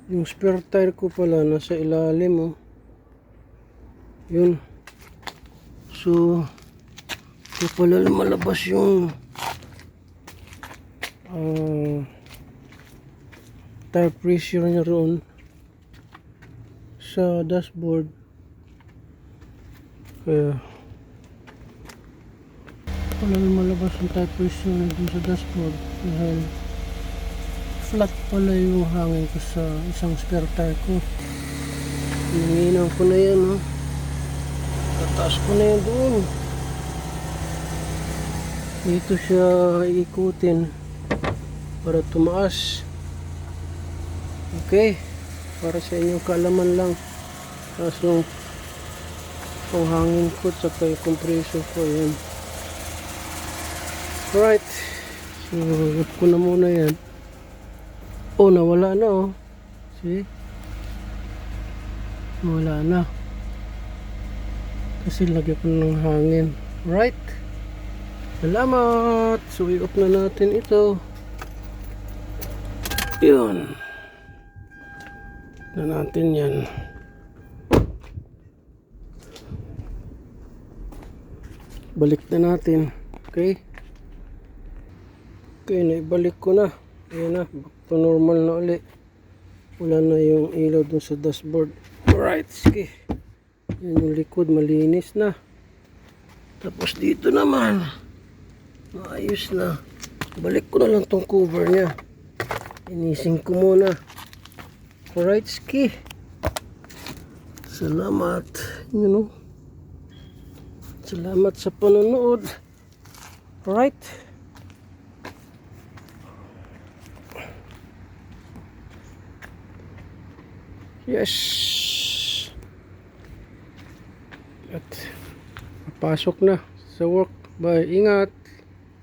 Yung spare tire ko pala nasa ilalim, oh. Yun. So ito pala lumalabas yung tire pressure niya roon sa dashboard. Kaya pala lumalabas yung tire pressure niya dun sa dashboard dahil flat pala yung hangin ko sa isang spare tire ko. Nanginang ko na yan, oh. Tataas ko na yan doon. Dito siya ikutin para tumaas. Okay, para sa inyong kaalaman lang. Kaso panghangin ko at yung compressor ko, yan. Alright, so hip ko na muna yan. Oh, nawala na, oh. See? Nawala na. Kasi lagyan ko ng hangin. Right? Salamat! So, i-off na natin ito. Yun. Na natin yan. Balik na natin. Okay? Okay, naibalik ko na. Ayan na. Back to normal na ulit. Wala na yung ilaw dun sa dashboard. Alright, sige. Yan yung likod, malinis na. Tapos dito naman, maayos na. Balik ko na lang tong cover nya. Inising ko muna. Alright, sige. Salamat. You know. Salamat sa panonood. Alright. Yes. At papasok na sa work. Bye. Ingat.